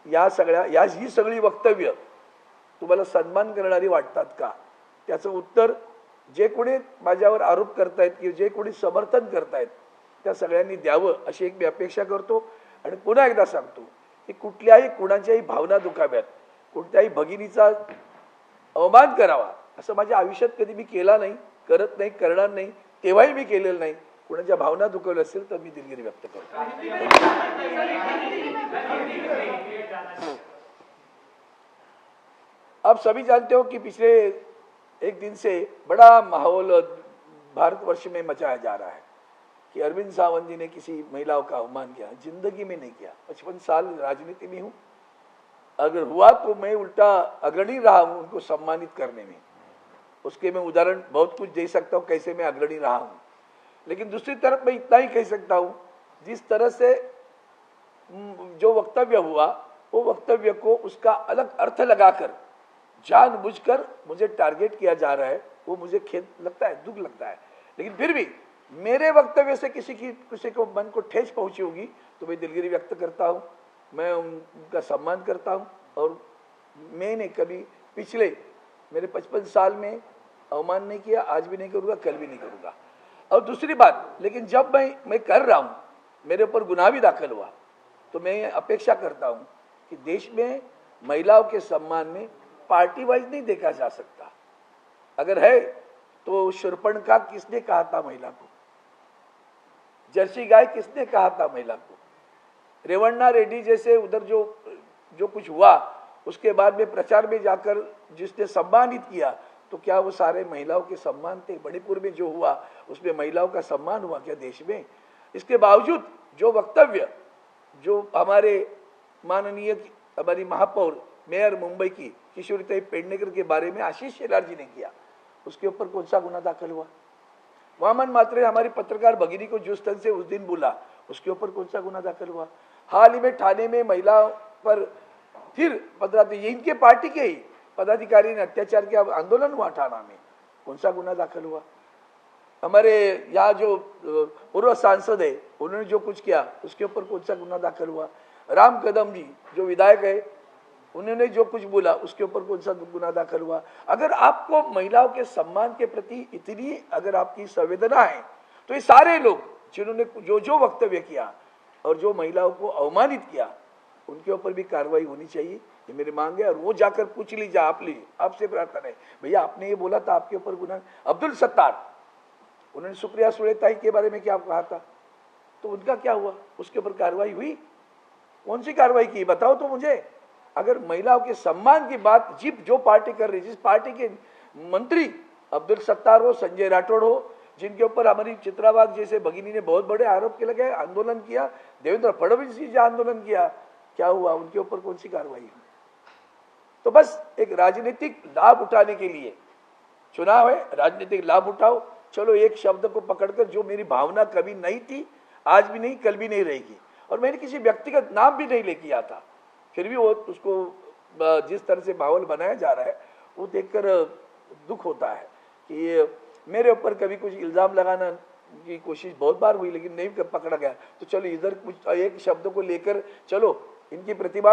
ही सगळी वक्तव्य तुम्हाला सन्मान करणारी वाटतात का? त्याचं उत्तर जे कोणी माझ्यावर आरोप करतायत किंवा जे कोणी समर्थन करतायत त्या सगळ्यांनी द्यावं अशी एक मी अपेक्षा करतो। आणि पुन्हा एकदा सांगतो की कुठल्याही कुणाच्याही भावना दुखाव्यात, कोणत्याही भगिनीचा अवमान करावा असं माझ्या आयुष्यात कधी मी केला नाही, करत नाही, करणार नाही, तेव्हाही मी केलेलं नाही। कुणाच्या भावना दुखावल्या असेल तर मी दिलगिरी व्यक्त करतो। आप सभी जानते हो कि पिछले एक दिन से बड़ा माहौल भारतवर्ष में मचाया जा रहा है कि अरविंद सावंत जी ने किसी महिलाओं का अपमान किया। जिंदगी में नहीं किया, 55 साल राजनीति में हूँ, अगर हुआ तो मैं उल्टा अग्रणी रहा हूँ उनको सम्मानित करने में। उसके मैं उदाहरण बहुत कुछ दे सकता हूँ कैसे मैं अग्रणी रहा हूँ। लेकिन दूसरी तरफ मैं इतना ही कह सकता हूँ, जिस तरह से जो वक्तव्य हुआ वो वक्तव्य को उसका अलग अर्थ लगाकर जानबूझकर मुझे टारगेट किया जा रहा है, वो मुझे खेद लगता है, दुख लगता है। लेकिन फिर भी मेरे वक्तव्य से किसी को मन को ठेस पहुंची होगी तो मैं दिलगिरी व्यक्त करता हूँ, मैं उनका सम्मान करता हूँ। और मैंने कभी पिछले मेरे 55 साल में अवमान नहीं किया, आज भी नहीं करूँगा, कल भी नहीं करूँगा। और दूसरी बात, लेकिन जब मैं कर रहा हूँ, मेरे ऊपर गुनाह भी दाखिल हुआ, तो मैं अपेक्षा करता हूँ कि देश में महिलाओं के सम्मान में पार्टी वाइज नहीं देखा जा सकता। अगर है तो शूर्पणखा किसने कहा था महिला को? जर्सी गाय किसने कहा था महिला को? रेवन्ना रेड्डी जैसे उधर जो कुछ हुआ उसके बाद में प्रचार में जाकर जिसने सम्मानित किया, तो क्या वो सारे महिलाओं के सम्मान थे? मणिपुर में जो हुआ उसमें महिलाओं का सम्मान हुआ क्या देश में? इसके बावजूद जो वक्तव्य जो हमारी महापौर मेयर मुंबई की किशोरीताई पेडणेकर के बारे में आशीष शेलार जी ने किया, उसके ऊपर कौन सा गुना दाखिल हुआ? वामन मात्रे हमारी पत्रकार भगिनी को जिस तरह से उस दिन बोला, उसके ऊपर कौन सा गुना दाखिल हुआ? हाल ही में ठाणे में महिला पर फिर 15 दिन इनके पार्टी के ही पदाधिकारी ने अत्याचार किया, आंदोलन हुआ ठाणा में, कौन सा गुना दाखिल हुआ? हमारे यहाँ जो पूर्व सांसद है उन्होंने जो कुछ किया उसके ऊपर कौन सा गुना दाखिल हुआ? राम कदम जी जो विधायक है उन्होंने जो कुछ बोला उसके ऊपर कौन सा गुना दाखिल हुआ? अगर आपको महिलाओं के सम्मान के प्रति इतनी अगर आपकी संवेदना है तो ये सारे लोग जिन्होंने जो वक्तव्य किया और जो महिलाओं को अवमानित किया उनके ऊपर भी कार्रवाई होनी चाहिए, ये मेरी मांग है। और वो जाकर पूछ लीजिए, आपसे प्रार्थना है, भैया आपने ये बोला था आपके ऊपर गुना। अब्दुल सत्तार उन्होंने सुप्रिया सुलेताई के बारे में क्या कहा था, तो उनका क्या हुआ? उसके ऊपर कार्रवाई हुई? कौन सी कार्रवाई की बताओ तो मुझे। अगर महिलाओं के सम्मान की बात जो पार्टी कर रही, जिस पार्टी के मंत्री अब्दुल सत्तार हो, संजय राठौड़ हो, जिनके ऊपर हमारी चित्राबाग जैसे भगिनी ने बहुत बड़े आरोप के लगे, आंदोलन किया, देवेंद्र फडणवीस जी आंदोलन किया, क्या हुआ? उनके ऊपर कौन सी कार्रवाई हुई? तो बस एक राजनीतिक लाभ उठाने के लिए चुनाव है, राजनीतिक लाभ उठाओ। चलो एक शब्द को पकड़कर, जो मेरी भावना कभी नहीं थी, आज भी नहीं, कल भी नहीं रहेगी, और मैंने किसी व्यक्तिगत नाम भी नहीं लेके आया था, फिर भी वो उसको जिस तरह से माहौल बनाया जा रहा है वो देखकर दुख होता है कि मेरे ऊपर कभी कुछ इल्ज़ाम लगाना की कोशिश बहुत बार हुई लेकिन नहीं पकड़ा गया। तो चलो इधर कुछ एक शब्द को लेकर चलो इनकी प्रतिभा भी